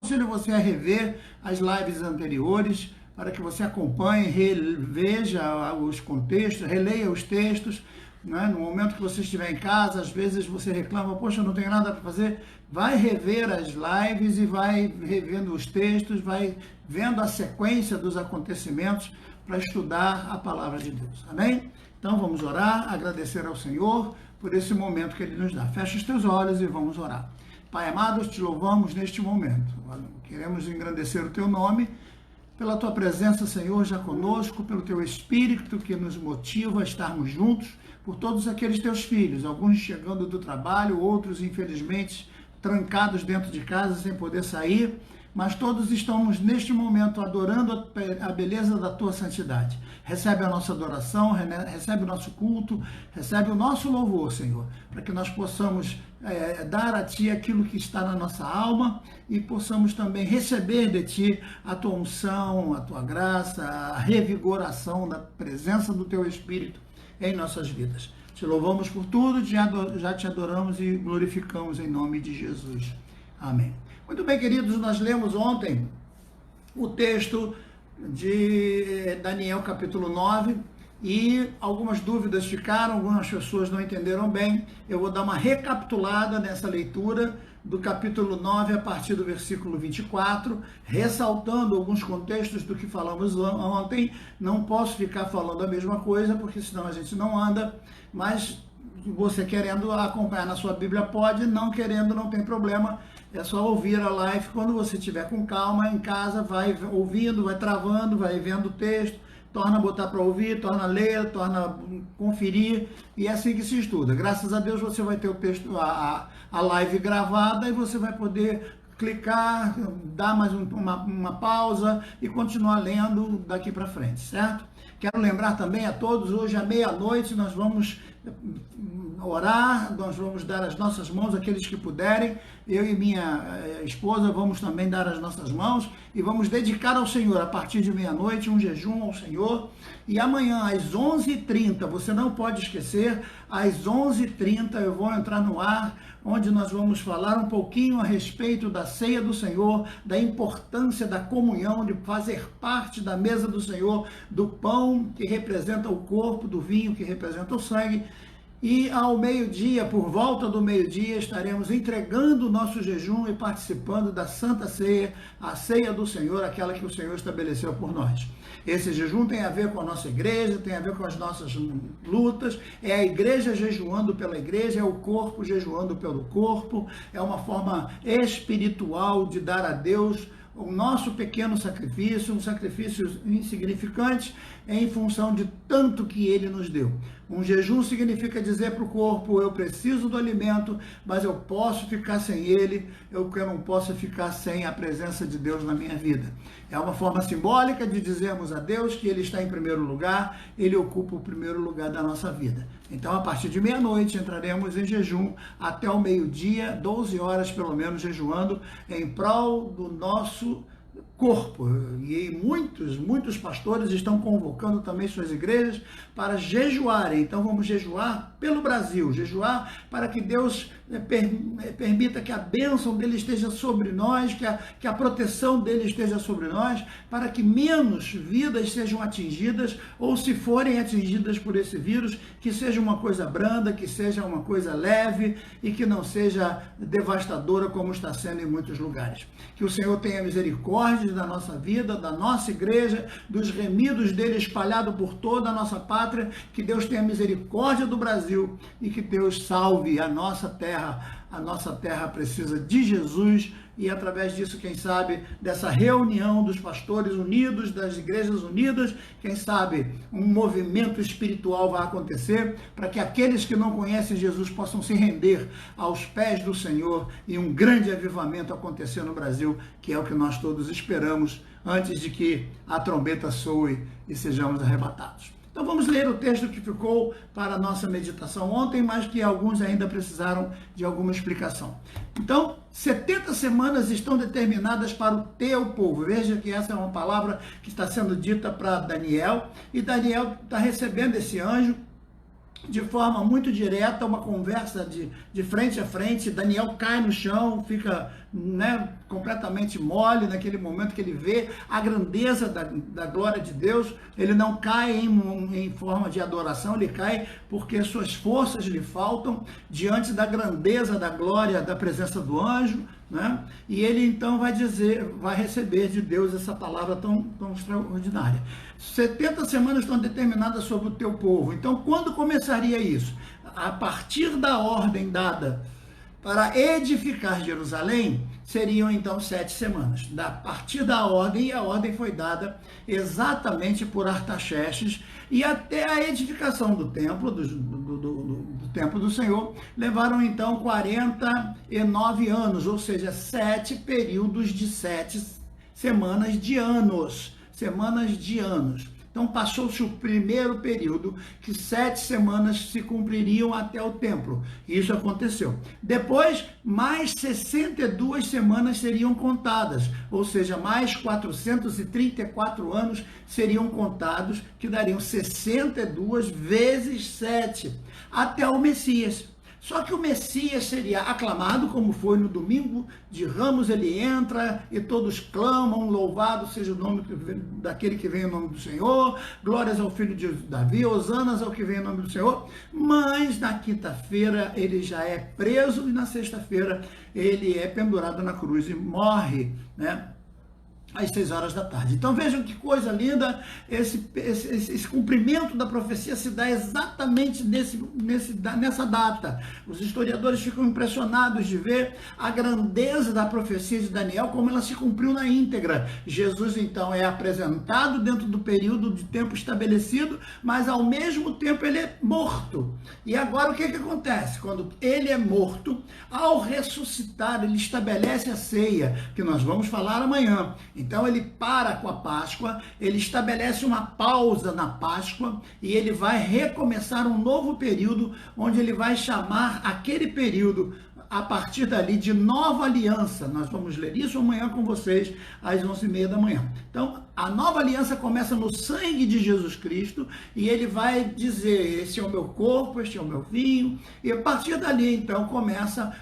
Aconselho você a rever as lives anteriores, para que você acompanhe, reveja os contextos, releia os textos, né? No momento que você estiver em casa, às vezes você reclama, poxa, eu não tenho nada para fazer, vai rever as lives e vai revendo os textos, vai vendo a sequência dos acontecimentos para estudar a palavra de Deus, amém? Então vamos orar, agradecer ao Senhor por esse momento que Ele nos dá. Fecha os teus olhos e vamos orar. Pai amado, te louvamos neste momento. Queremos engrandecer o Teu nome, pela Tua presença, Senhor, já conosco, pelo Teu Espírito que nos motiva a estarmos juntos, por todos aqueles Teus filhos, alguns chegando do trabalho, outros, infelizmente, trancados dentro de casa sem poder sair, mas todos estamos neste momento adorando a beleza da Tua santidade. Recebe a nossa adoração, recebe o nosso culto, recebe o nosso louvor, Senhor, para que nós possamos dar a Ti aquilo que está na nossa alma e possamos também receber de Ti a Tua unção, a Tua graça, a revigoração da presença do Teu Espírito em nossas vidas. Te louvamos por tudo, já te adoramos e glorificamos em nome de Jesus. Amém. Muito bem, queridos, nós lemos ontem o texto de Daniel capítulo 9 e algumas dúvidas ficaram, algumas pessoas não entenderam bem. Eu vou dar uma recapitulada nessa leitura do capítulo 9 a partir do versículo 24, ressaltando alguns contextos do que falamos ontem. Não posso ficar falando a mesma coisa, porque senão a gente não anda, mas você querendo acompanhar na sua Bíblia pode, não querendo não tem problema. É só ouvir a live quando você estiver com calma em casa, vai ouvindo, vai travando, vai vendo o texto, torna a botar para ouvir, torna a ler, torna a conferir, e é assim que se estuda. Graças a Deus você vai ter o texto, a live gravada, e você vai poder clicar, dar mais uma pausa e continuar lendo daqui para frente, certo? Quero lembrar também a todos, hoje à meia-noite nós vamos orar, nós vamos dar as nossas mãos àqueles que puderem. Eu e minha esposa vamos também dar as nossas mãos e vamos dedicar ao Senhor, a partir de meia-noite, um jejum ao Senhor. E amanhã, às 11h30, você não pode esquecer, às 11h30 eu vou entrar no ar, onde nós vamos falar um pouquinho a respeito da ceia do Senhor, da importância da comunhão, de fazer parte da mesa do Senhor, do pão que representa o corpo, do vinho que representa o sangue. E ao meio-dia, por volta do meio-dia, estaremos entregando o nosso jejum e participando da Santa Ceia, a ceia do Senhor, aquela que o Senhor estabeleceu por nós. Esse jejum tem a ver com a nossa igreja, tem a ver com as nossas lutas, é a igreja jejuando pela igreja, é o corpo jejuando pelo corpo, é uma forma espiritual de dar a Deus o nosso pequeno sacrifício, um sacrifício insignificante em função de tanto que Ele nos deu. Um jejum significa dizer para o corpo, eu preciso do alimento, mas eu posso ficar sem ele, eu não posso ficar sem a presença de Deus na minha vida. É uma forma simbólica de dizermos a Deus que Ele está em primeiro lugar, Ele ocupa o primeiro lugar da nossa vida. Então, a partir de meia-noite, entraremos em jejum até o meio-dia, 12 horas pelo menos, jejuando em prol do nosso corpo. E muitos pastores estão convocando também suas igrejas para jejuarem. Então vamos jejuar pelo Brasil, jejuar para que Deus permita que a bênção dele esteja sobre nós, que a proteção dele esteja sobre nós, para que menos vidas sejam atingidas, ou se forem atingidas por esse vírus, que seja uma coisa branda, que seja uma coisa leve e que não seja devastadora como está sendo em muitos lugares. Que o Senhor tenha misericórdia da nossa vida, da nossa igreja, dos remidos dele espalhados por toda a nossa pátria, que Deus tenha misericórdia do Brasil e que Deus salve a nossa terra. A nossa terra precisa de Jesus e através disso, quem sabe, dessa reunião dos pastores unidos, das igrejas unidas, quem sabe um movimento espiritual vai acontecer para que aqueles que não conhecem Jesus possam se render aos pés do Senhor e um grande avivamento acontecer no Brasil, que é o que nós todos esperamos antes de que a trombeta soe e sejamos arrebatados. Então vamos ler o texto que ficou para a nossa meditação ontem, mas que alguns ainda precisaram de alguma explicação. Então, 70 semanas estão determinadas para o teu povo. Veja que essa é uma palavra que está sendo dita para Daniel, e Daniel está recebendo esse anjo de forma muito direta, uma conversa de frente a frente. Daniel cai no chão, fica né, completamente mole naquele momento que ele vê a grandeza da glória de Deus. Ele não cai em forma de adoração, ele cai porque suas forças lhe faltam diante da grandeza, da glória, da presença do anjo, né? E ele então vai receber de Deus essa palavra tão extraordinária. 70 semanas estão determinadas sobre o teu povo. Então, quando começaria isso? A partir da ordem dada para edificar Jerusalém, seriam então 7 semanas. A partir da ordem, e a ordem foi dada exatamente por Artaxerxes, e até a edificação do templo, do templo do Senhor, levaram então 49 anos, ou seja, 7 períodos de 7 semanas de anos. Então passou-se o primeiro período, que 7 semanas se cumpririam até o templo. Isso aconteceu. Depois, mais 62 semanas seriam contadas, ou seja, mais 434 anos seriam contados, que dariam 62 vezes 7, até o Messias. Só que o Messias seria aclamado, como foi no domingo de Ramos, ele entra e todos clamam, louvado seja o nome daquele que vem em nome do Senhor, glórias ao filho de Davi, hosanas ao que vem em nome do Senhor. Mas na quinta-feira ele já é preso e na sexta-feira ele é pendurado na cruz e morre, né? Às 6 horas da tarde. Então vejam que coisa linda, esse cumprimento da profecia se dá exatamente nessa data. Os historiadores ficam impressionados de ver a grandeza da profecia de Daniel, como ela se cumpriu na íntegra. Jesus então é apresentado dentro do período de tempo estabelecido, mas ao mesmo tempo ele é morto. E agora o que acontece? Quando ele é morto, ao ressuscitar, ele estabelece a ceia, que nós vamos falar amanhã. Então ele para com a Páscoa, ele estabelece uma pausa na Páscoa e ele vai recomeçar um novo período, onde ele vai chamar aquele período, a partir dali, de nova aliança. Nós vamos ler isso amanhã com vocês, às 11h30 da manhã. Então, a nova aliança começa no sangue de Jesus Cristo, e ele vai dizer, esse é o meu corpo, este é o meu vinho, e a partir dali, então, começa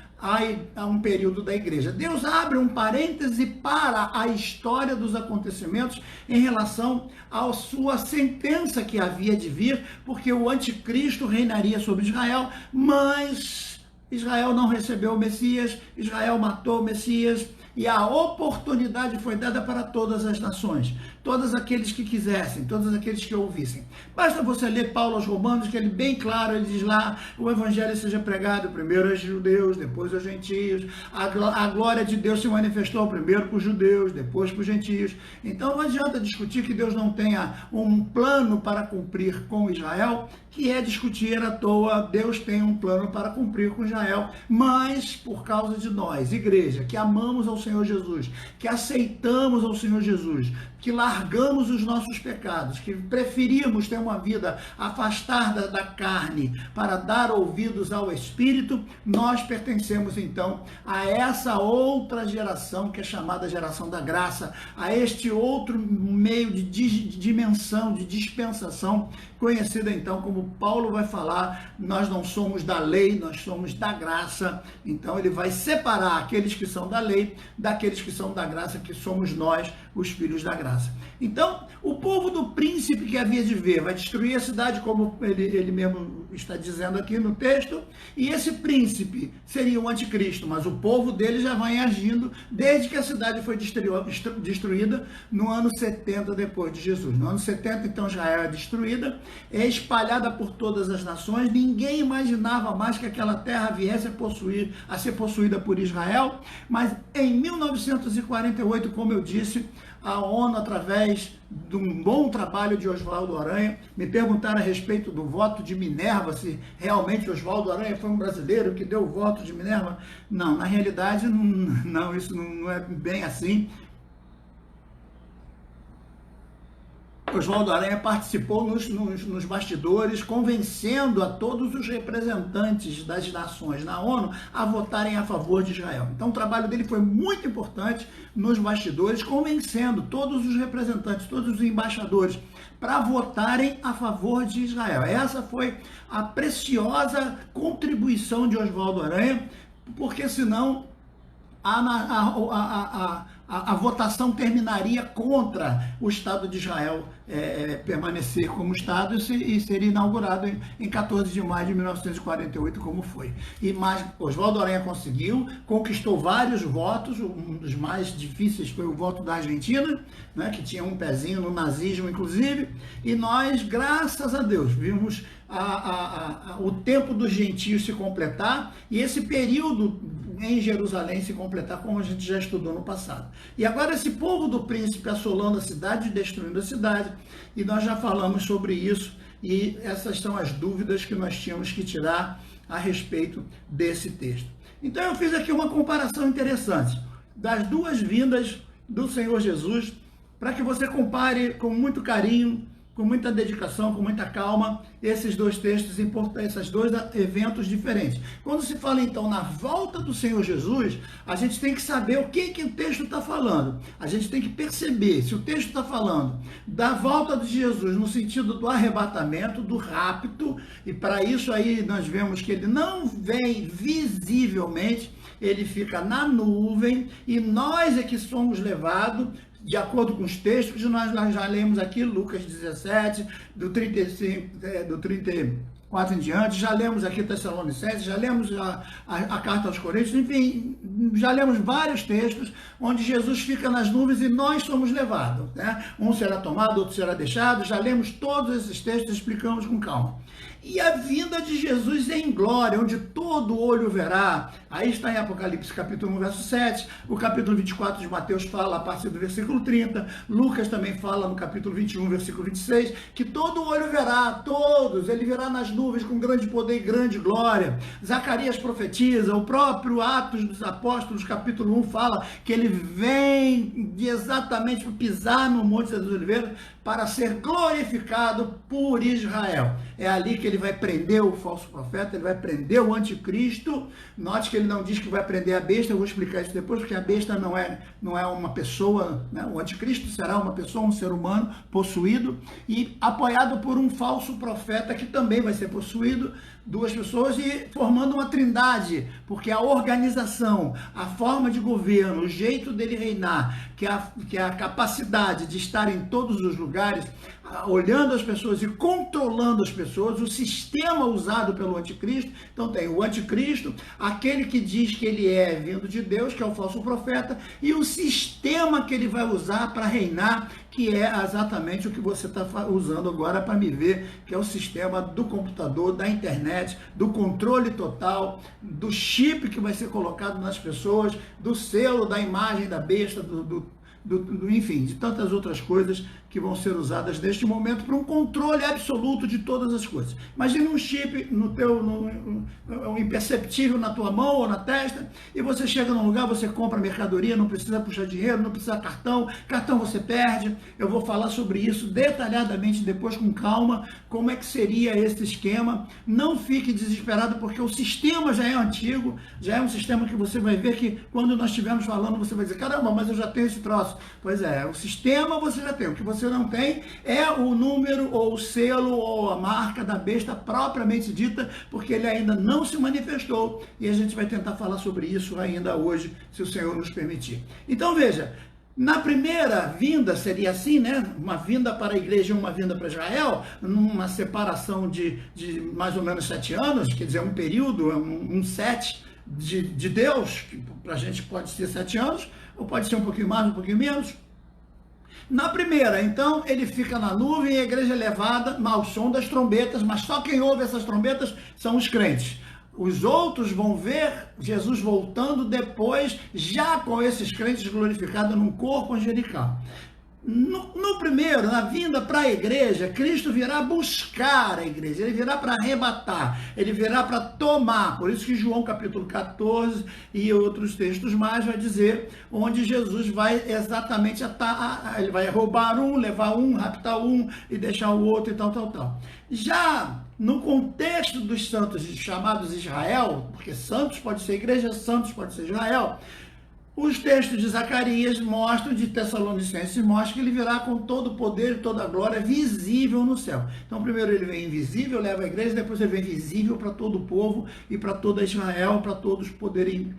a um período da igreja. Deus abre um parêntese para a história dos acontecimentos em relação à sua sentença que havia de vir, porque o anticristo reinaria sobre Israel, mas Israel não recebeu o Messias, Israel matou o Messias, e a oportunidade foi dada para todas as nações, todos aqueles que quisessem, todos aqueles que ouvissem. Basta você ler Paulo aos Romanos, que ele bem claro, ele diz lá, o evangelho seja pregado primeiro aos judeus, depois aos gentios, a glória de Deus se manifestou primeiro para os judeus, depois para os gentios. Então não adianta discutir que Deus não tenha um plano para cumprir com Israel, que é discutir à toa. Deus tem um plano para cumprir com Israel, mas por causa de nós, igreja, que amamos ao Senhor Jesus, que aceitamos ao Senhor Jesus, que largamos os nossos pecados, que preferimos ter uma vida afastada da carne para dar ouvidos ao Espírito, nós pertencemos então a essa outra geração, que é chamada geração da graça, a este outro meio de dimensão, de dispensação, conhecida então como Paulo vai falar, nós não somos da lei, nós somos da graça. Então ele vai separar aqueles que são da lei daqueles que são da graça, que somos nós, os filhos da graça. Então, o povo do príncipe que havia de vir vai destruir a cidade, como ele mesmo está dizendo aqui no texto, e esse príncipe seria o anticristo, mas o povo dele já vai agindo desde que a cidade foi destruída no ano 70 depois de Jesus. No ano 70, então, Israel é destruída, é espalhada por todas as nações. Ninguém imaginava mais que aquela terra viesse a ser possuída por Israel, mas em 1948, como eu disse, a ONU, através de um bom trabalho de Oswaldo Aranha, me perguntaram a respeito do voto de Minerva, se realmente Oswaldo Aranha foi um brasileiro que deu o voto de Minerva. Não, na realidade, não, isso não é bem assim. Oswaldo Aranha participou nos bastidores, convencendo a todos os representantes das nações na ONU a votarem a favor de Israel. Então o trabalho dele foi muito importante nos bastidores, convencendo todos os representantes, todos os embaixadores, para votarem a favor de Israel. Essa foi a preciosa contribuição de Oswaldo Aranha, porque senão a votação terminaria contra o Estado de Israel permanecer como Estado e seria inaugurado em 14 de maio de 1948, como foi. Mas Oswaldo Aranha conseguiu, conquistou vários votos, um dos mais difíceis foi o voto da Argentina, né, que tinha um pezinho no nazismo, inclusive, e nós, graças a Deus, vimos o tempo dos gentios se completar e esse período em Jerusalém se completar, como a gente já estudou no passado. E agora esse povo do príncipe assolando a cidade, destruindo a cidade, e nós já falamos sobre isso, e essas são as dúvidas que nós tínhamos que tirar a respeito desse texto. Então eu fiz aqui uma comparação interessante das duas vindas do Senhor Jesus, para que você compare com muito carinho, com muita dedicação, com muita calma, esses dois textos importantes, esses dois eventos diferentes. Quando se fala, então, na volta do Senhor Jesus, a gente tem que saber o que o texto está falando. A gente tem que perceber se o texto está falando da volta de Jesus no sentido do arrebatamento, do rapto, e para isso aí nós vemos que ele não vem visivelmente, ele fica na nuvem, e nós é que somos levados, de acordo com os textos que nós já lemos aqui, Lucas 17, do 34 em diante, já lemos aqui Tessalonicenses, já lemos a carta aos Coríntios, enfim, já lemos vários textos onde Jesus fica nas nuvens e nós somos levados, né? Um será tomado, outro será deixado, já lemos todos esses textos e explicamos com calma. E a vinda de Jesus em glória, onde todo olho verá. Aí está em Apocalipse capítulo 1, verso 7, o capítulo 24 de Mateus fala a partir do versículo 30, Lucas também fala no capítulo 21, versículo 26, que todo olho verá, todos, ele verá nas nuvens com grande poder e grande glória. Zacarias profetiza, o próprio Atos dos Apóstolos, capítulo 1, fala que ele vem exatamente para pisar no Monte das Oliveiras para ser glorificado por Israel. É ali que ele vai prender o falso profeta, ele vai prender o anticristo. Note que ele não diz que vai prender a besta, eu vou explicar isso depois, porque a besta não é uma pessoa, né? O anticristo será uma pessoa, um ser humano possuído e apoiado por um falso profeta que também vai ser possuído, duas pessoas, e formando uma trindade, porque a organização, a forma de governo, o jeito dele reinar, que é a capacidade de estar em todos os lugares, olhando as pessoas e controlando as pessoas, o sistema usado pelo anticristo. Então tem o anticristo, aquele que diz que ele é vindo de Deus, que é o falso profeta, e o sistema que ele vai usar para reinar, que é exatamente o que você está usando agora para me ver, que é o sistema do computador, da internet, do controle total, do chip que vai ser colocado nas pessoas, do selo, da imagem da besta, enfim, de tantas outras coisas que vão ser usadas neste momento para um controle absoluto de todas as coisas. Imagine um chip imperceptível na tua mão ou na testa, e você chega num lugar, você compra mercadoria, não precisa puxar dinheiro, não precisa cartão você perde. Eu vou falar sobre isso detalhadamente depois, com calma, como é que seria esse esquema. Não fique desesperado, porque o sistema já é antigo, já é um sistema que você vai ver que quando nós estivermos falando, você vai dizer, caramba, mas eu já tenho esse troço. Pois é, o sistema você já tem, o que você não tem é o número ou o selo ou a marca da besta propriamente dita, porque ele ainda não se manifestou, e a gente vai tentar falar sobre isso ainda hoje, se o Senhor nos permitir. Então veja, na primeira vinda seria assim, né? Uma vinda para a igreja e uma vinda para Israel, numa separação de mais ou menos 7 anos, quer dizer, um período, um 7 de Deus, que para a gente pode ser 7 anos, ou pode ser um pouquinho mais, um pouquinho menos. Na primeira, então, ele fica na nuvem e a igreja é levada ao som das trombetas, mas só quem ouve essas trombetas são os crentes. Os outros vão ver Jesus voltando depois, já com esses crentes glorificados num corpo angelical. No primeiro, na vinda para a igreja, Cristo virá buscar a igreja, ele virá para arrebatar, ele virá para tomar. Por isso que João capítulo 14 e outros textos mais vai dizer onde Jesus vai exatamente ele vai roubar um, levar um, raptar um e deixar o outro e tal. Já no contexto dos santos chamados Israel, porque santos pode ser igreja, santos pode ser Israel, Os textos de Zacarias mostram, de Tessalonicenses, mostram que ele virá com todo o poder e toda a glória visível no céu. Então, primeiro ele vem invisível, leva a igreja, depois ele vem visível para todo o povo e para toda Israel, para todos poderem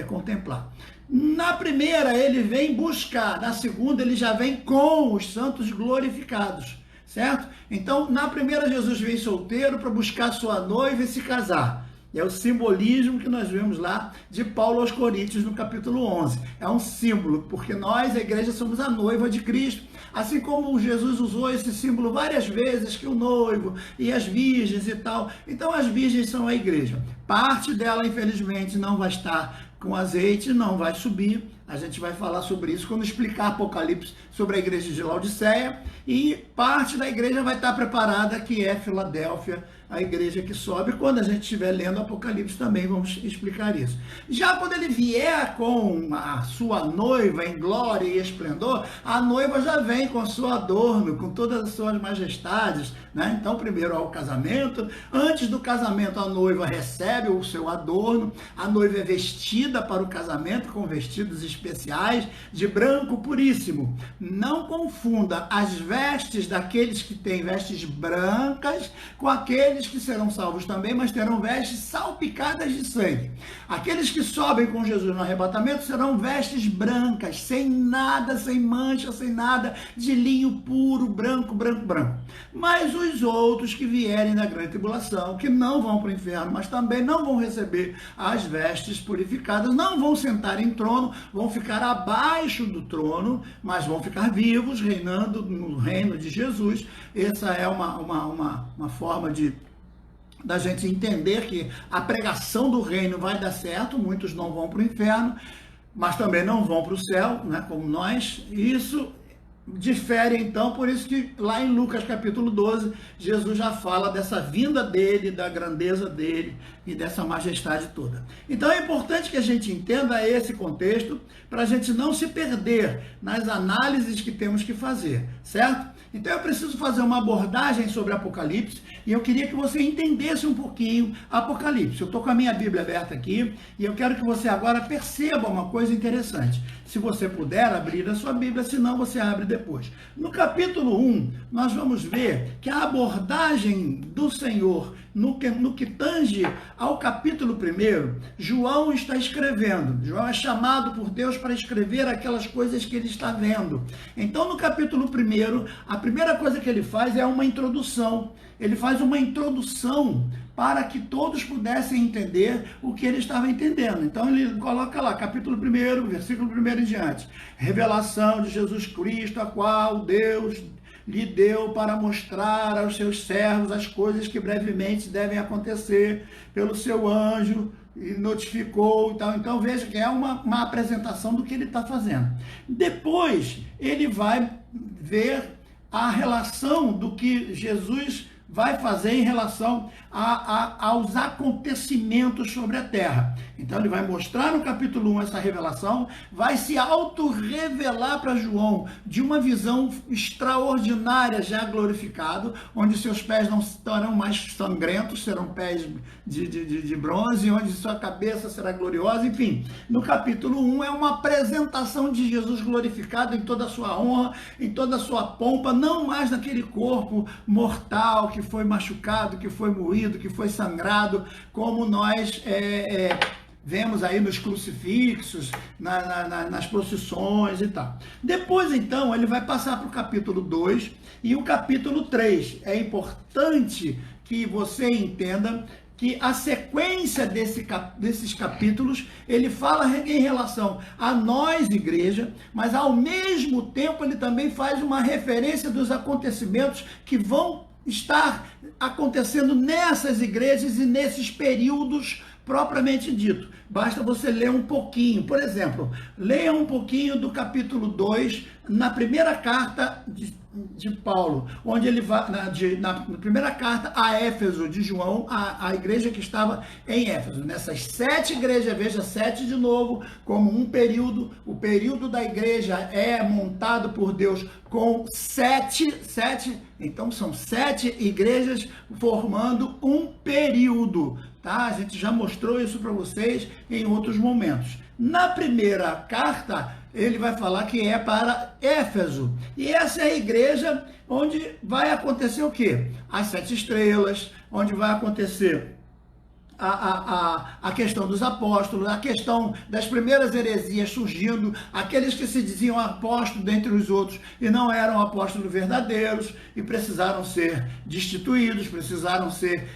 contemplar. Na primeira ele vem buscar, na segunda ele já vem com os santos glorificados, certo? Então, na primeira Jesus vem solteiro para buscar sua noiva e se casar. É o simbolismo que nós vemos lá de Paulo aos Coríntios no capítulo 11. É um símbolo, porque nós, a igreja, somos a noiva de Cristo. Assim como Jesus usou esse símbolo várias vezes, que o noivo e as virgens e tal. Então as virgens são a igreja. Parte dela, infelizmente, não vai estar com azeite, não vai subir. A gente vai falar sobre isso quando explicar Apocalipse sobre a igreja de Laodiceia. E parte da igreja vai estar preparada, que é Filadélfia, a igreja que sobe. Quando a gente estiver lendo Apocalipse também vamos explicar isso. Já quando ele vier com a sua noiva em glória e esplendor, a noiva já vem com seu adorno, com todas as suas majestades, né? Então primeiro há o casamento. Antes do casamento a noiva recebe o seu adorno, a noiva é vestida para o casamento com vestidos especiais de branco puríssimo. Não confunda as vestes daqueles que têm vestes brancas com aqueles que serão salvos também, mas terão vestes salpicadas de sangue. Aqueles que sobem com Jesus no arrebatamento serão vestes brancas, sem nada, sem mancha, sem nada, de linho puro, branco, branco, branco. Mas os outros que vierem da grande tribulação, que não vão para o inferno, mas também não vão receber as vestes purificadas, não vão sentar em trono, vão ficar abaixo do trono, mas vão ficar vivos, reinando no reino de Jesus. Essa é uma forma da gente entender que a pregação do reino vai dar certo. Muitos não vão para o inferno, mas também não vão para o céu, né, como nós. Isso difere então, por isso que lá em Lucas capítulo 12, Jesus já fala dessa vinda dele, da grandeza dele e dessa majestade toda. Então é importante que a gente entenda esse contexto, para a gente não se perder nas análises que temos que fazer, certo? Então eu preciso fazer uma abordagem sobre Apocalipse, e eu queria que você entendesse um pouquinho Apocalipse. Eu estou com a minha Bíblia aberta aqui, e eu quero que você agora perceba uma coisa interessante. Se você puder abrir a sua Bíblia, senão você abre depois. No capítulo 1, nós vamos ver que a abordagem do Senhor no que tange ao capítulo 1, João está escrevendo. João é chamado por Deus para escrever aquelas coisas que ele está vendo. Então, no capítulo 1, a primeira coisa que ele faz é uma introdução. Ele faz uma introdução para que todos pudessem entender o que ele estava entendendo. Então ele coloca lá, capítulo 1, versículo 1 em diante. Revelação de Jesus Cristo, a qual Deus lhe deu para mostrar aos seus servos as coisas que brevemente devem acontecer pelo seu anjo, e notificou e tal. Então veja que é uma apresentação do que ele está fazendo. Depois ele vai ver a relação do que Jesus vai fazer em relação aos acontecimentos sobre a terra. Então ele vai mostrar no capítulo 1 essa revelação, vai se auto-revelar para João de uma visão extraordinária já glorificado, onde seus pés não estarão mais sangrentos, serão pés de bronze, onde sua cabeça será gloriosa. Enfim, no capítulo 1 é uma apresentação de Jesus glorificado em toda a sua honra, em toda a sua pompa, não mais naquele corpo mortal que foi machucado, que foi moído, que foi sangrado, como nós vemos aí nos crucifixos, nas procissões e tal. Depois, então, ele vai passar para o capítulo 2 e o capítulo 3. É importante que você entenda que a sequência desses capítulos, ele fala em relação a nós, igreja, mas ao mesmo tempo ele também faz uma referência dos acontecimentos que vão estar acontecendo nessas igrejas e nesses períodos propriamente dito. Basta você ler um pouquinho. Por exemplo, leia um pouquinho do capítulo 2, na primeira carta de Paulo, onde ele vai, na primeira carta a Éfeso, de João, a igreja que estava em Éfeso. Nessas 7 igrejas, veja 7 de novo, como um período, o período da igreja é montado por Deus com 7, então são 7 igrejas formando um período, tá? A gente já mostrou isso para vocês em outros momentos. Na primeira carta, ele vai falar que é para Éfeso. E essa é a igreja onde vai acontecer o quê? As 7 estrelas, onde vai acontecer a questão dos apóstolos, a questão das primeiras heresias surgindo, aqueles que se diziam apóstolos dentre os outros e não eram apóstolos verdadeiros e precisaram ser destituídos, precisaram ser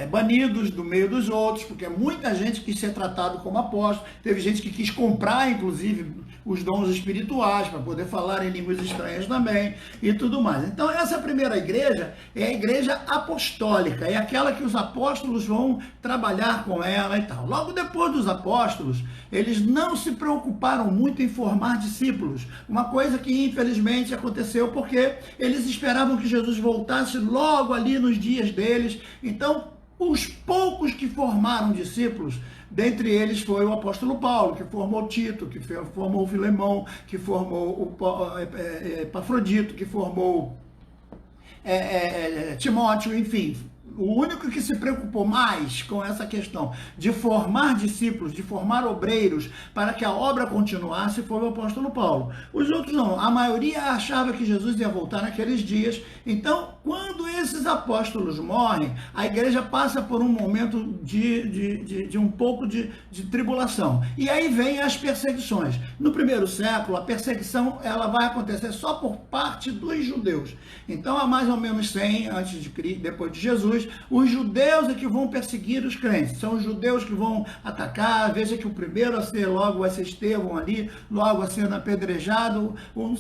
banidos do meio dos outros, porque muita gente quis ser tratado como apóstolo, teve gente que quis comprar, inclusive, os dons espirituais para poder falar em línguas estranhas também e tudo mais. Então, essa primeira igreja é a igreja apostólica, é aquela que os apóstolos vão trabalhar com ela e tal. Logo depois dos apóstolos, eles não se preocuparam muito em formar discípulos, uma coisa que infelizmente aconteceu porque eles esperavam que Jesus voltasse logo ali nos dias deles. Então, os poucos que formaram discípulos, dentre eles foi o apóstolo Paulo, que formou Tito, que formou Filemão, que formou o Epafrodito, que formou Timóteo, enfim. O único que se preocupou mais com essa questão de formar discípulos, de formar obreiros, para que a obra continuasse, foi o apóstolo Paulo. Os outros não. A maioria achava que Jesus ia voltar naqueles dias. Então, quando esses apóstolos morrem, a igreja passa por um momento de um pouco de tribulação. E aí vem as perseguições. No primeiro século, a perseguição ela vai acontecer só por parte dos judeus. Então, há mais ou menos 100 antes de Cristo, depois de Jesus, os judeus é que vão perseguir os crentes, são os judeus que vão atacar. Veja que o primeiro a ser logo vai ser Estevão ali, logo a ser apedrejado. Um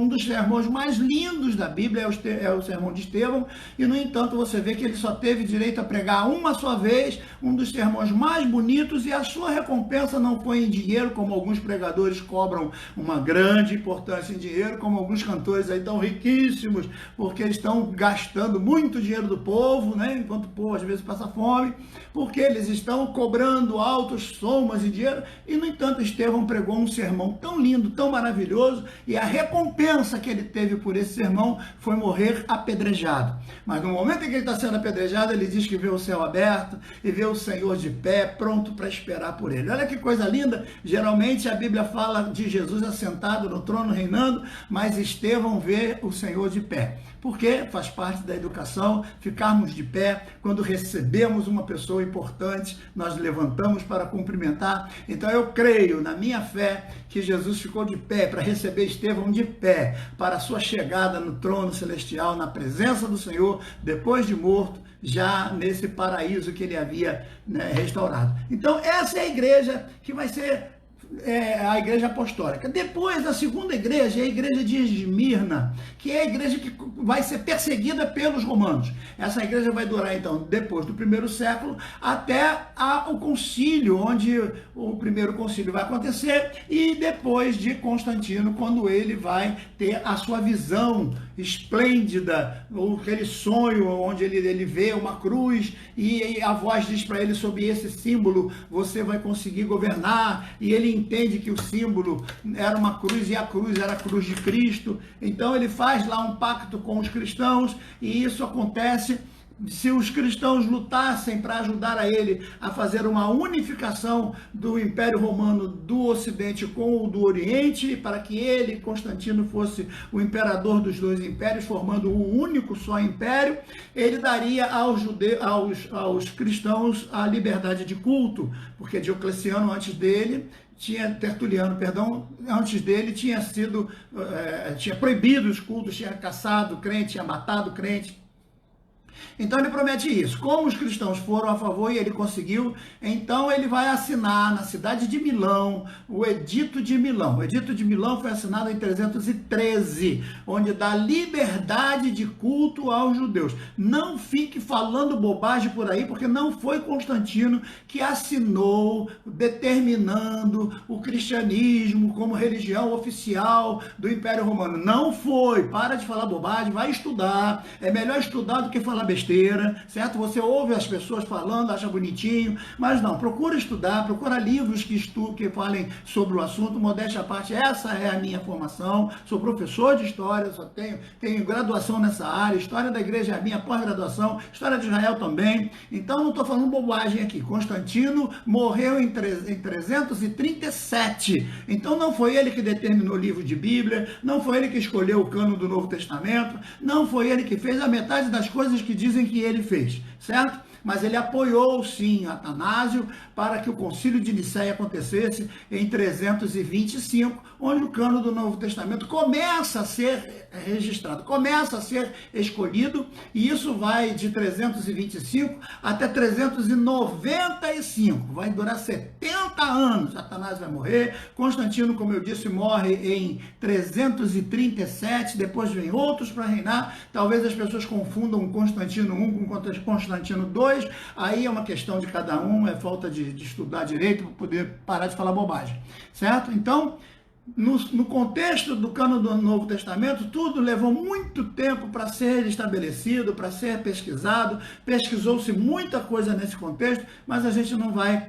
dos sermões mais lindos da Bíblia é o sermão de Estevão, e no entanto você vê que ele só teve direito a pregar uma só vez, um dos sermões mais bonitos, e a sua recompensa não foi em dinheiro, como alguns pregadores cobram uma grande importância em dinheiro, como alguns cantores aí estão riquíssimos, porque eles estão gastando muito dinheiro do povo, né? Enquanto o povo às vezes passa fome, porque eles estão cobrando altos somas de dinheiro. E no entanto Estevão pregou um sermão tão lindo, tão maravilhoso, e a recompensa que ele teve por esse sermão foi morrer apedrejado. Mas no momento em que ele está sendo apedrejado, ele diz que vê o céu aberto e vê o Senhor de pé, pronto para esperar por ele. Olha que coisa linda. Geralmente a Bíblia fala de Jesus assentado no trono reinando, mas Estevão vê o Senhor de pé, porque faz parte da educação ficarmos de pé. Quando recebemos uma pessoa importante, nós levantamos para cumprimentar. Então eu creio, na minha fé, que Jesus ficou de pé para receber Estevão de pé para a sua chegada no trono celestial, na presença do Senhor, depois de morto, já nesse paraíso que ele havia, né, restaurado. Então essa é a igreja que vai ser a igreja apostólica. Depois, a segunda igreja é a igreja de Esmirna, que é a igreja que vai ser perseguida pelos romanos. Essa igreja vai durar, então, depois do primeiro século, até o concílio, onde o primeiro concílio vai acontecer, e depois de Constantino, quando ele vai ter a sua visão esplêndida, aquele sonho onde ele vê uma cruz, e a voz diz para ele: sob esse símbolo você vai conseguir governar, e ele entende que o símbolo era uma cruz, e a cruz era a cruz de Cristo. Então ele faz lá um pacto com os cristãos, e isso acontece se os cristãos lutassem para ajudar a ele a fazer uma unificação do Império Romano do Ocidente com o do Oriente, para que ele, Constantino, fosse o imperador dos dois impérios, formando um único só império. Ele daria aos cristãos a liberdade de culto, porque Diocleciano, antes dele, Tertuliano, antes dele tinha proibido os cultos, tinha caçado crente, tinha matado crente. Então ele promete isso. Como os cristãos foram a favor e ele conseguiu, então ele vai assinar na cidade de Milão o Edito de Milão. O Edito de Milão foi assinado em 313, onde dá liberdade de culto aos judeus. Não fique falando bobagem por aí, porque não foi Constantino que assinou determinando o cristianismo como religião oficial do Império Romano. Não foi. Para de falar bobagem, vai estudar. É melhor estudar do que falar besteira, certo? Você ouve as pessoas falando, acha bonitinho, mas não, procura estudar, procura livros que falem sobre o assunto, modéstia à parte, essa é a minha formação, sou professor de história, só tenho graduação nessa área, história da igreja é a minha pós-graduação, história de Israel também, então não estou falando bobagem aqui. Constantino morreu em 337, então não foi ele que determinou o livro de Bíblia, não foi ele que escolheu o cano do Novo Testamento, não foi ele que fez a metade das coisas que dizem que ele fez, certo? Mas ele apoiou, sim, Atanásio para que o concílio de Nicéia acontecesse em 325, onde o cano do Novo Testamento começa a ser registrado, começa a ser escolhido, e isso vai de 325 até 395, vai durar 70 anos. Atanásio vai morrer, Constantino, como eu disse, morre em 337, depois vem outros para reinar, talvez as pessoas confundam Constantino I com Constantino II, aí é uma questão de cada um, é falta de estudar direito para poder parar de falar bobagem, certo? Então, no contexto do cano do Novo Testamento, tudo levou muito tempo para ser estabelecido, para ser pesquisado, pesquisou-se muita coisa nesse contexto, mas a gente não vai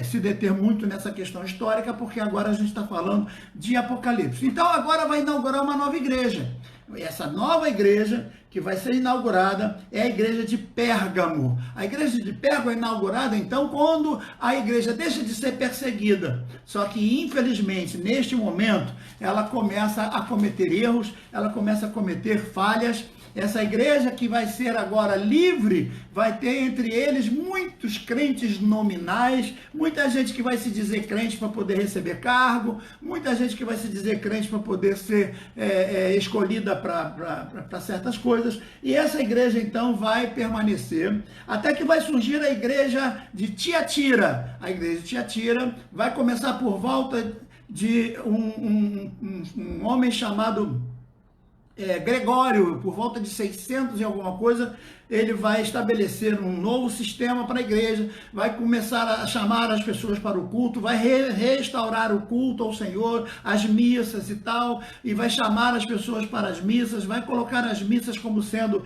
se deter muito nessa questão histórica, porque agora a gente está falando de Apocalipse. Então agora vai inaugurar uma nova igreja. Essa nova igreja que vai ser inaugurada é a igreja de Pérgamo. A igreja de Pérgamo é inaugurada, então, quando a igreja deixa de ser perseguida. Só que, infelizmente, neste momento, ela começa a cometer erros, ela começa a cometer falhas. Essa igreja que vai ser agora livre, vai ter entre eles muitos crentes nominais, muita gente que vai se dizer crente para poder receber cargo, muita gente que vai se dizer crente para poder ser escolhida para certas coisas, e essa igreja então vai permanecer, até que vai surgir a igreja de Tiatira. A igreja de Tiatira vai começar por volta de um homem chamado Gregório, por volta de 600 e alguma coisa, ele vai estabelecer um novo sistema para a igreja, vai começar a chamar as pessoas para o culto, vai restaurar o culto ao Senhor, as missas e tal, e vai chamar as pessoas para as missas, vai colocar as missas como sendo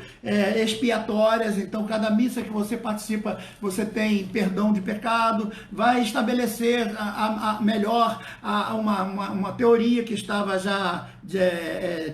expiatórias, então cada missa que você participa, você tem perdão de pecado, vai estabelecer uma teoria que estava já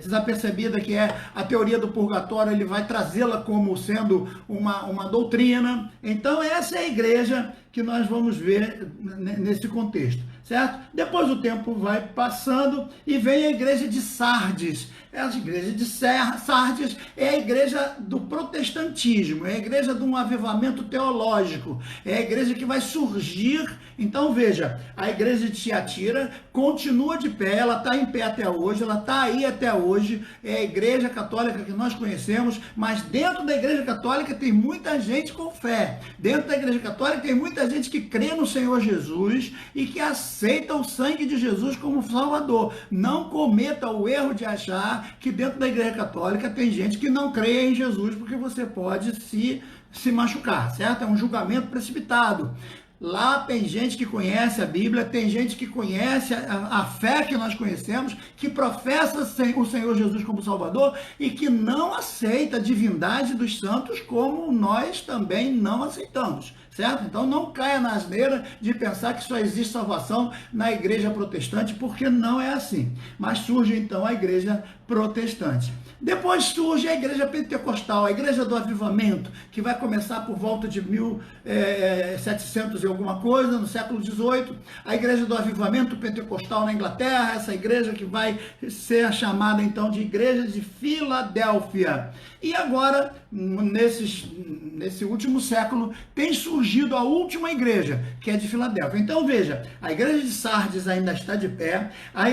desapercebida, que é a teoria do purgatório, ele vai trazê-la como sendo uma doutrina. Então essa é a igreja que nós vamos ver nesse contexto, certo? Depois o tempo vai passando e vem a igreja de Sardes. Essa igreja de Sardes é a igreja do protestantismo, é a igreja de um avivamento teológico, é a igreja que vai surgir. Então veja, a igreja de Tiatira continua de pé, ela está em pé até hoje, ela está aí até hoje, é a igreja católica que nós conhecemos, mas dentro da igreja católica tem muita gente com fé, dentro da igreja católica tem muita gente que crê no Senhor Jesus e que aceita o sangue de Jesus como Salvador. Não cometa o erro de achar que dentro da igreja católica tem gente que não crê em Jesus, porque você pode se machucar, certo? É um julgamento precipitado. Lá tem gente que conhece a Bíblia, tem gente que conhece a fé que nós conhecemos, que professa o Senhor Jesus como Salvador e que não aceita a divindade dos santos como nós também não aceitamos, certo? Então não caia na asneira de pensar que só existe salvação na igreja protestante, porque não é assim. Mas surge então a igreja protestante. Depois surge a igreja pentecostal, a igreja do avivamento, que vai começar por volta de 1700 e alguma coisa, no século XVIII. A igreja do avivamento pentecostal na Inglaterra, essa igreja que vai ser chamada então de igreja de Filadélfia. E agora, nesse último século, tem surgido a última igreja, que é de Filadélfia. Então veja, a igreja de Sardes ainda está de pé, a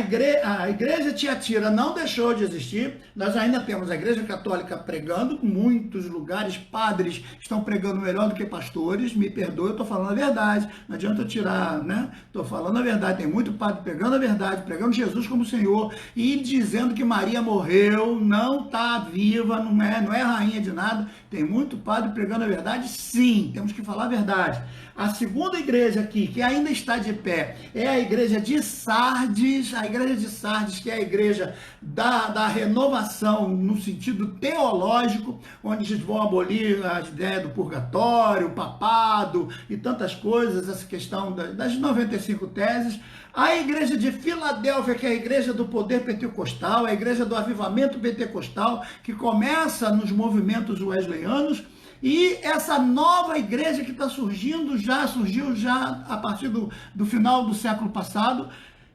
igreja de Tiatira não deixou de existir, nós ainda temos a igreja católica pregando, muitos lugares, padres estão pregando melhor do que pastores, me perdoe, eu estou falando a verdade, não adianta eu tirar, né? Estou falando a verdade, tem muito padre pregando a verdade, pregando Jesus como Senhor e dizendo que Maria morreu, não está viva, não é rainha de nada. Tem muito padre pregando a verdade, sim, temos que falar a verdade. A segunda igreja aqui, que ainda está de pé, é a igreja de Sardes, que é a igreja da renovação no sentido teológico, onde eles vão abolir a ideia do purgatório, o papado e tantas coisas, essa questão das 95 teses. A igreja de Filadélfia, que é a igreja do poder pentecostal, a igreja do avivamento pentecostal, que começa nos movimentos wesleyanos. E essa nova igreja que está surgiu já a partir do final do século passado,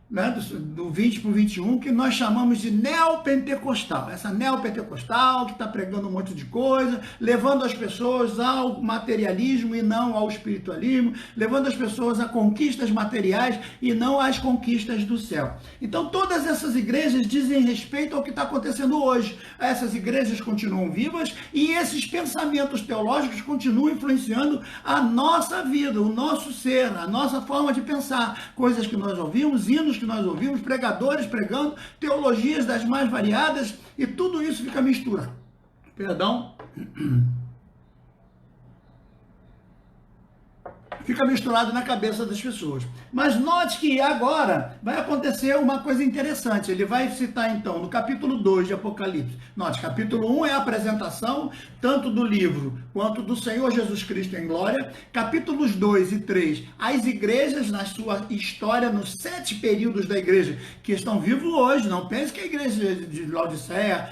né, do 20 para o 21, que nós chamamos de neopentecostal. Essa neopentecostal que está pregando um monte de coisa, levando as pessoas ao materialismo e não ao espiritualismo, levando as pessoas a conquistas materiais e não às conquistas do céu. Então todas essas igrejas dizem respeito ao que está acontecendo hoje. Essas igrejas continuam vivas e esses pensamentos teológicos continuam influenciando a nossa vida, o nosso ser, a nossa forma de pensar. Coisas que nós ouvimos, hinos que nós ouvimos, pregadores pregando, teologias das mais variadas, e tudo isso fica misturado. Perdão. Fica misturado na cabeça das pessoas. Mas note que agora vai acontecer uma coisa interessante. Ele vai citar então no capítulo 2 de Apocalipse. Note, capítulo 1 é a apresentação tanto do livro quanto do Senhor Jesus Cristo em glória. Capítulos 2 e 3, as igrejas na sua história, nos 7 períodos da igreja que estão vivos hoje. Não pense que a igreja de Laodiceia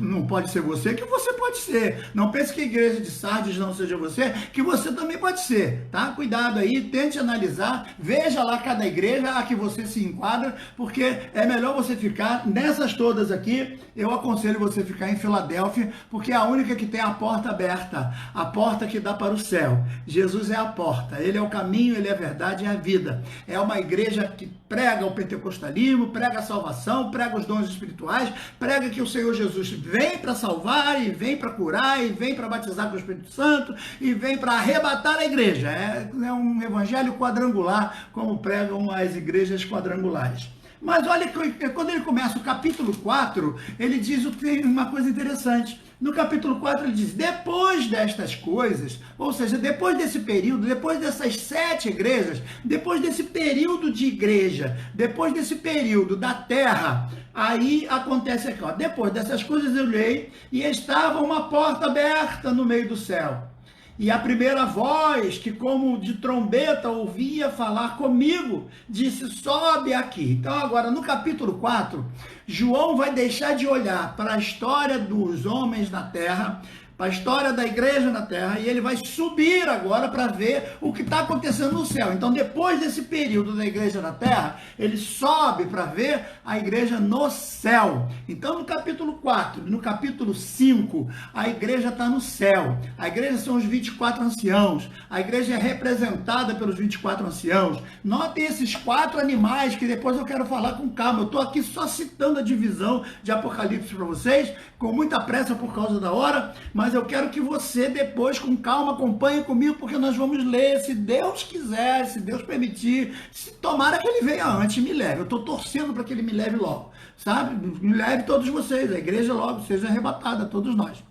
não pode ser você, que você pode ser. Não pense que a igreja de Sardes não seja você, que você também pode ser. Tá? Cuidado aí, tente analisar, veja lá cada igreja a que você se enquadra, porque é melhor você ficar nessas todas aqui. Eu aconselho você ficar em Filadélfia, porque é a única que tem a porta aberta, a porta que dá para o céu. Jesus é a porta, ele é o caminho, ele é a verdade e a vida. É uma igreja que prega o pentecostalismo, prega a salvação, prega os dons espirituais, prega que o Senhor Jesus vem para salvar, e vem para curar, e vem para batizar com o Espírito Santo, e vem para arrebatar a igreja. É um evangelho quadrangular, como pregam as igrejas quadrangulares. Mas olha, quando ele começa o capítulo 4, ele diz uma coisa interessante. No capítulo 4 ele diz, depois destas coisas, ou seja, depois desse período, depois dessas 7 igrejas, depois desse período de igreja, depois desse período da terra, aí acontece aqui, ó, depois dessas coisas eu olhei e estava uma porta aberta no meio do céu. E a primeira voz, que como de trombeta ouvia falar comigo, disse, sobe aqui. Então agora no capítulo 4, João vai deixar de olhar para a história dos homens na terra, para a história da igreja na terra, e ele vai subir agora para ver o que está acontecendo no céu. Então, depois desse período da igreja na terra, ele sobe para ver a igreja no céu. Então, no capítulo 4, no capítulo 5, a igreja está no céu. A igreja são os 24 anciãos. A igreja é representada pelos 24 anciãos. Notem esses 4 animais, que depois eu quero falar com calma. Eu estou aqui só citando a divisão de Apocalipse para vocês, com muita pressa por causa da hora, mas eu quero que você depois, com calma, acompanhe comigo, porque nós vamos ler, se Deus quiser, se Deus permitir, se tomara que ele venha antes e me leve. Eu estou torcendo para que ele me leve logo, sabe? Me leve todos vocês, a igreja logo seja arrebatada, todos nós.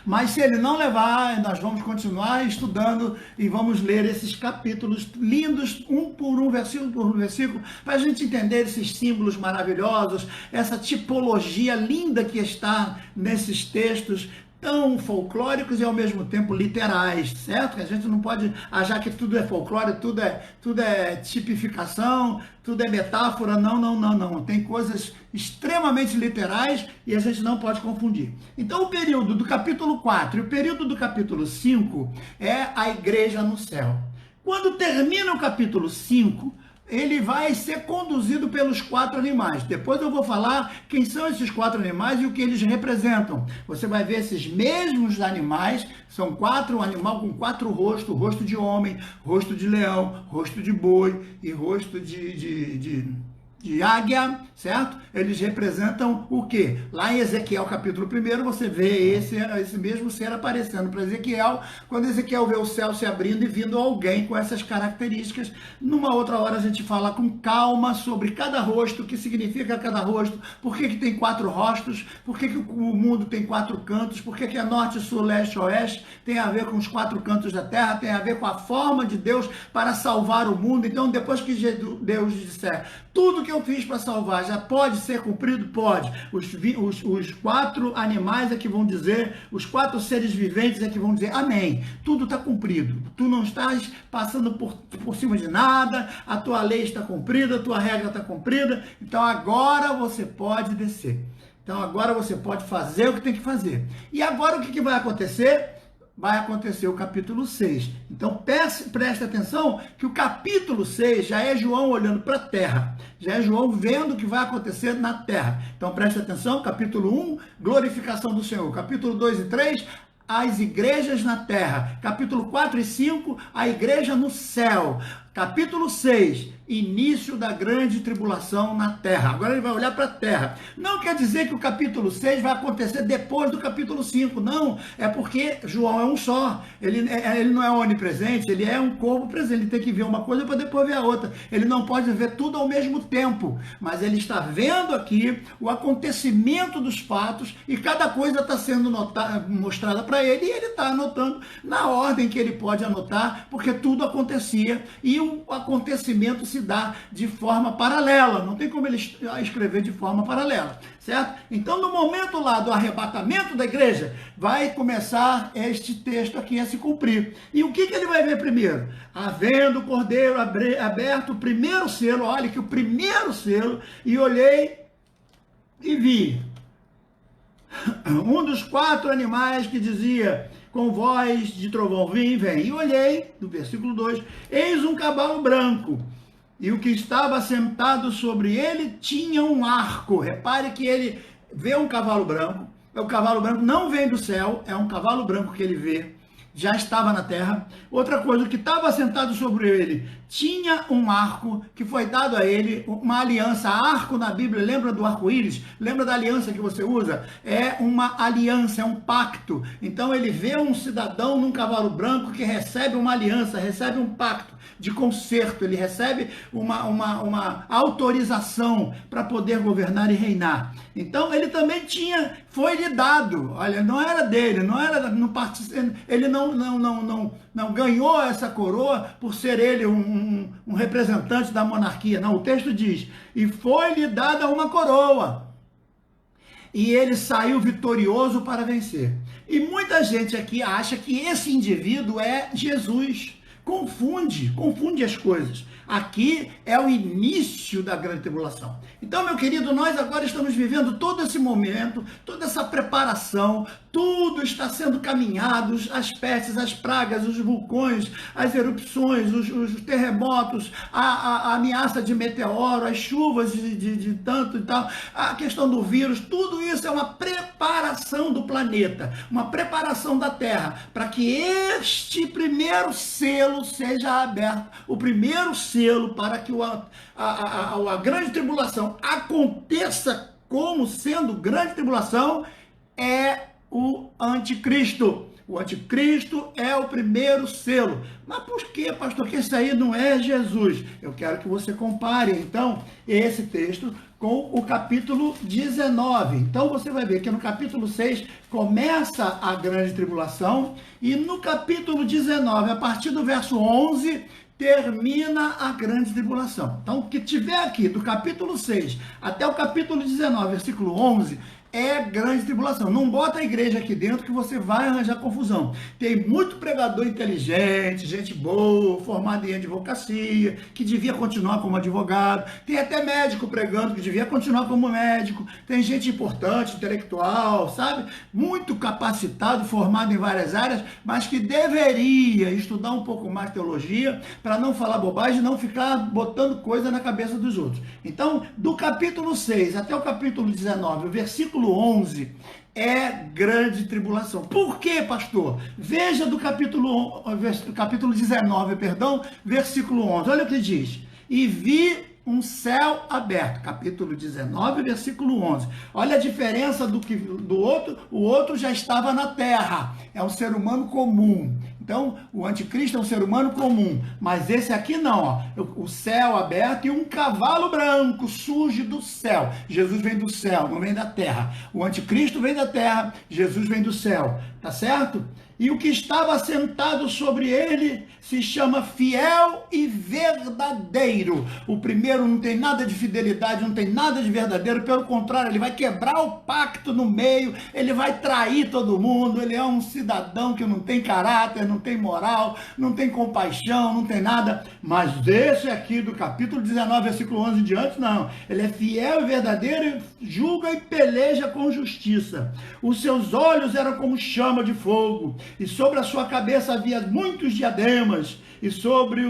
Mas se ele não levar, nós vamos continuar estudando e vamos ler esses capítulos lindos, um por um, versículo por versículo, para a gente entender esses símbolos maravilhosos, essa tipologia linda que está nesses textos, tão folclóricos e ao mesmo tempo literais, certo? A gente não pode achar que tudo é folclore, tudo é tipificação, tudo é metáfora, não. Tem coisas extremamente literais e a gente não pode confundir. Então o período do capítulo 4 e o período do capítulo 5 é a igreja no céu. Quando termina o capítulo 5, ele vai ser conduzido pelos 4 animais. Depois eu vou falar quem são esses 4 animais e o que eles representam. Você vai ver esses mesmos animais, são 4 animais com 4 rostos, rosto de homem, rosto de leão, rosto de boi e rosto de de águia, certo? Eles representam o quê? Lá em Ezequiel capítulo 1, você vê esse mesmo ser aparecendo para Ezequiel, quando Ezequiel vê o céu se abrindo e vindo alguém com essas características. Numa outra hora a gente fala com calma sobre cada rosto, o que significa cada rosto, por que tem 4 rostos, por que o mundo tem 4 cantos, por que é norte, sul, leste, oeste, tem a ver com os 4 cantos da terra, tem a ver com a forma de Deus para salvar o mundo. Então, depois que Deus disser, tudo que eu fiz para salvar já pode ser cumprido? Pode. Os 4 animais é que vão dizer, os 4 seres viventes é que vão dizer, amém. Tudo está cumprido. Tu não estás passando por cima de nada, a tua lei está cumprida, a tua regra está cumprida, então agora você pode descer. Então agora você pode fazer o que tem que fazer. E agora o que vai acontecer? Vai acontecer o capítulo 6. Então preste atenção que o capítulo 6 já é João olhando para a terra. Já é João vendo o que vai acontecer na terra. Então preste atenção, capítulo 1, glorificação do Senhor. Capítulo 2 e 3, as igrejas na terra. Capítulo 4 e 5, a igreja no céu. Capítulo 6, início da grande tribulação na terra. Agora ele vai olhar para a terra. Não quer dizer que o capítulo 6 vai acontecer depois do capítulo 5, não. É porque João é um só. Ele não é onipresente, ele é um corpo presente. Ele tem que ver uma coisa para depois ver a outra. Ele não pode ver tudo ao mesmo tempo. Mas ele está vendo aqui o acontecimento dos fatos e cada coisa está sendo mostrada para ele e ele está anotando na ordem que ele pode anotar, porque tudo acontecia e o acontecimento se dá de forma paralela, não tem como ele escrever de forma paralela, certo? Então, no momento lá do arrebatamento da igreja, vai começar este texto aqui a se cumprir. E o que ele vai ver primeiro? Havendo o cordeiro aberto o primeiro selo, olha que o primeiro selo, e olhei e vi um dos 4 animais que dizia, com voz de trovão, vem. E olhei, no versículo 2, eis um cavalo branco, e o que estava sentado sobre ele tinha um arco. Repare que ele vê um cavalo branco, o cavalo branco não vem do céu, é um cavalo branco que ele vê, já estava na terra. Outra coisa, o que estava sentado sobre ele tinha um arco que foi dado a ele, uma aliança. Arco na Bíblia, lembra do arco-íris? Lembra da aliança que você usa? É uma aliança, é um pacto. Então ele vê um cidadão num cavalo branco que recebe uma aliança, recebe um pacto de conserto, ele recebe uma autorização para poder governar e reinar. Então ele também foi-lhe dado, olha, não era dele, ele não ganhou essa coroa por ser ele um representante da monarquia, não, o texto diz, e foi-lhe dada uma coroa, e ele saiu vitorioso para vencer. E muita gente aqui acha que esse indivíduo é Jesus, confunde as coisas. Aqui é o início da grande tribulação. Então, meu querido, nós agora estamos vivendo todo esse momento, toda essa preparação, tudo está sendo caminhado, as pestes, as pragas, os vulcões, as erupções, os terremotos, a ameaça de meteoro, as chuvas de tanto e tal, a questão do vírus, tudo isso é uma preparação do planeta, uma preparação da Terra, para que este primeiro selo seja aberto, o primeiro selo para que a grande tribulação aconteça como sendo grande tribulação, é o anticristo. O anticristo é o primeiro selo. Mas por que, pastor, que isso aí não é Jesus? Eu quero que você compare, então, esse texto com o capítulo 19. Então, você vai ver que no capítulo 6 começa a grande tribulação e no capítulo 19, a partir do verso 11, termina a grande tribulação. Então, o que tiver aqui do capítulo 6 até o capítulo 19, versículo 11, é grande tribulação. Não bota a igreja aqui dentro que você vai arranjar confusão. Tem muito pregador inteligente, gente boa, formado em advocacia, que devia continuar como advogado. Tem até médico pregando que devia continuar como médico. Tem gente importante, intelectual, sabe? Muito capacitado, formado em várias áreas, mas que deveria estudar um pouco mais teologia para não falar bobagem e não ficar botando coisa na cabeça dos outros. Então, do capítulo 6 até o capítulo 19, o versículo 11, é grande tribulação. Por quê, pastor? Veja do capítulo 19, versículo 11. Olha o que diz. E vi um céu aberto. Capítulo 19, versículo 11. Olha a diferença do outro. O outro já estava na terra. É um ser humano comum. Então, o anticristo é um ser humano comum, mas esse aqui não, ó. O céu aberto e um cavalo branco surge do céu. Jesus vem do céu, não vem da terra. O anticristo vem da terra, Jesus vem do céu, tá certo? E o que estava sentado sobre ele se chama fiel e verdadeiro. O primeiro não tem nada de fidelidade, não tem nada de verdadeiro, pelo contrário, ele vai quebrar o pacto no meio, ele vai trair todo mundo, ele é um cidadão que não tem caráter, não tem moral, não tem compaixão, não tem nada. Mas esse aqui do capítulo 19, versículo 11 em diante, não. Ele é fiel e verdadeiro, julga e peleja com justiça. Os seus olhos eram como chama de fogo, e sobre a sua cabeça havia muitos diademas, e sobre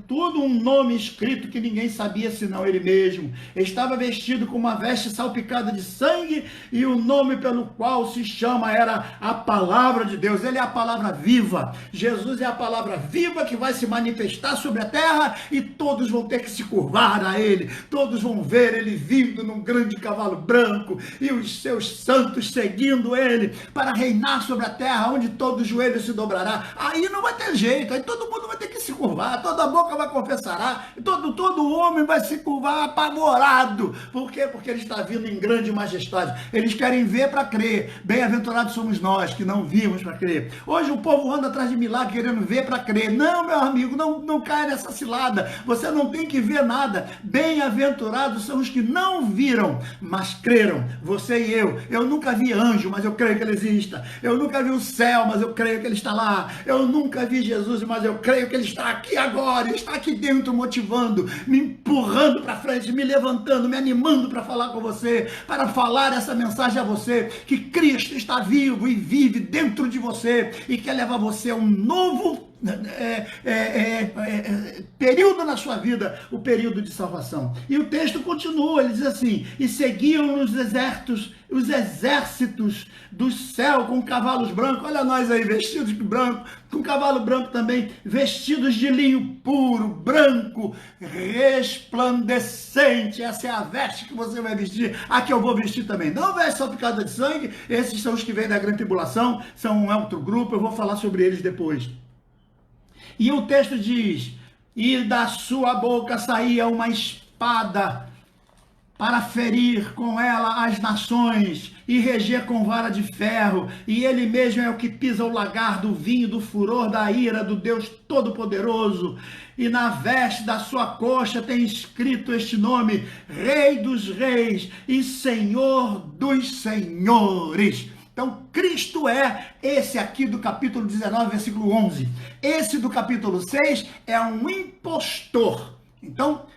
tudo um nome escrito que ninguém sabia senão ele mesmo. Estava vestido com uma veste salpicada de sangue, e o nome pelo qual se chama era a palavra de Deus. Ele é a palavra viva. Jesus é a palavra viva que vai se manifestar sobre a terra, e todos vão ter que se curvar a ele. Todos vão ver ele vindo num grande cavalo branco, e os seus santos seguindo ele para reinar sobre a terra, onde todo joelho se dobrará. Aí não vai ter jeito, aí todo mundo vai ter que se curvar, toda boca vai confessará, todo homem vai se curvar apavorado. Por quê? Porque ele está vindo em grande majestade. Eles querem ver para crer. Bem-aventurados somos nós que não vimos para crer. Hoje o povo anda atrás de milagre querendo ver para crer. Não, meu amigo, não caia nessa cilada. Você não tem que ver nada. Bem-aventurados são os que não viram, mas creram. Você e eu. Eu nunca vi anjo, mas eu creio que ele exista. Eu nunca vi o céu, mas eu creio que ele está lá. Eu nunca vi Jesus, mas eu creio que ele está aqui agora. Ele está aqui dentro motivando, me empurrando para frente, me levantando, me animando para falar com você, para falar essa mensagem a você, que Cristo está vivo e vive dentro de você e quer levar você a um novo período na sua vida, o período de salvação. E o texto continua, ele diz assim: e seguiam os exércitos do céu com cavalos brancos. Olha nós aí, vestidos de branco, com cavalo branco também, vestidos de linho puro, branco, resplandecente. Essa é a veste que você vai vestir, a que eu vou vestir também. Não veste salpicada de sangue, esses são os que vêm da grande tribulação, são um outro grupo, eu vou falar sobre eles depois. E o texto diz: e da sua boca saía uma espada para ferir com ela as nações e reger com vara de ferro, e ele mesmo é o que pisa o lagar do vinho do furor da ira do Deus Todo-Poderoso. E na veste da sua coxa tem escrito este nome: Rei dos Reis e Senhor dos Senhores. Então, Cristo é esse aqui do capítulo 19, versículo 11. Esse do capítulo 6 é um impostor. Então,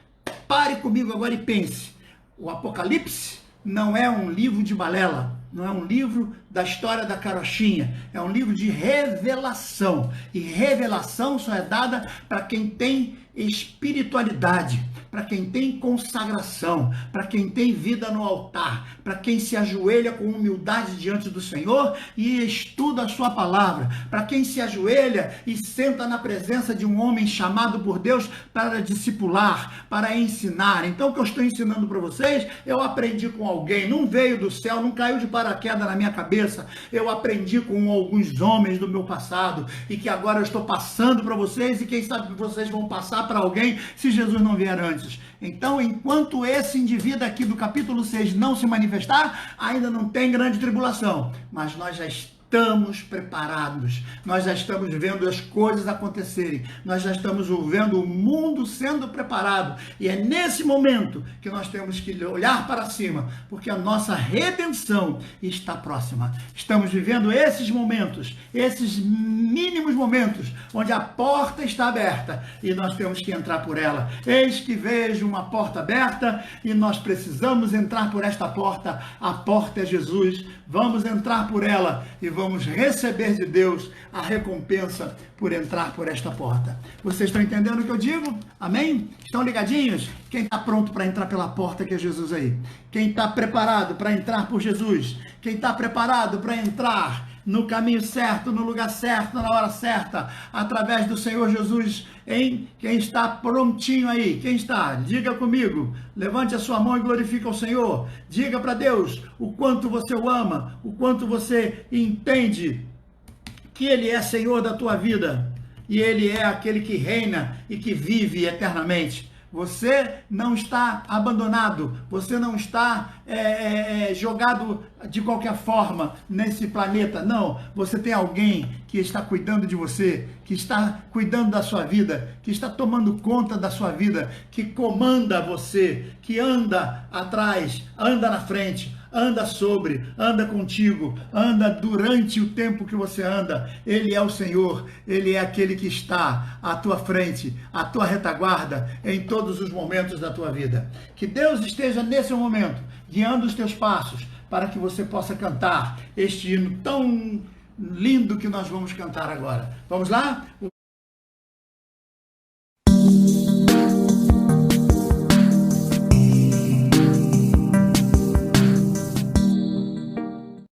pare comigo agora e pense. O Apocalipse não é um livro de balela, não é um livro da história da carochinha, é um livro de revelação. E revelação só é dada para quem tem espiritualidade, para quem tem consagração, para quem tem vida no altar, para quem se ajoelha com humildade diante do Senhor e estuda a sua palavra, para quem se ajoelha e senta na presença de um homem chamado por Deus para discipular, para ensinar. Então, o que eu estou ensinando para vocês, eu aprendi com alguém, não veio do céu, não caiu de paraquedas na minha cabeça, eu aprendi com alguns homens do meu passado, e que agora eu estou passando para vocês, e quem sabe vocês vão passar para alguém se Jesus não vier antes. Então, enquanto esse indivíduo aqui do capítulo 6 não se manifestar, ainda não tem grande tribulação, mas nós já estamos preparados, nós já estamos vendo as coisas acontecerem, nós já estamos vendo o mundo sendo preparado, e é nesse momento que nós temos que olhar para cima, porque a nossa redenção está próxima. Estamos vivendo esses momentos, esses mínimos momentos, onde a porta está aberta, e nós temos que entrar por ela. Eis que vejo uma porta aberta, e nós precisamos entrar por esta porta. A porta é Jesus. Vamos entrar por ela, e vamos receber de Deus a recompensa por entrar por esta porta. Vocês estão entendendo o que eu digo? Amém? Estão ligadinhos? Quem está pronto para entrar pela porta que é Jesus aí? Quem está preparado para entrar por Jesus? Quem está preparado para entrar no caminho certo, no lugar certo, na hora certa, através do Senhor Jesus, em quem está prontinho aí. Quem está? Diga comigo. Levante a sua mão e glorifique ao Senhor. Diga para Deus o quanto você o ama, o quanto você entende que Ele é Senhor da tua vida e Ele é aquele que reina e que vive eternamente. Você não está abandonado, você não está jogado de qualquer forma nesse planeta, não. Você tem alguém que está cuidando de você, que está cuidando da sua vida, que está tomando conta da sua vida, que comanda você, que anda atrás, anda na frente, anda sobre, anda contigo, anda durante o tempo que você anda. Ele é o Senhor, Ele é aquele que está à tua frente, à tua retaguarda, em todos os momentos da tua vida. Que Deus esteja nesse momento, guiando os teus passos, para que você possa cantar este hino tão lindo que nós vamos cantar agora. Vamos lá? O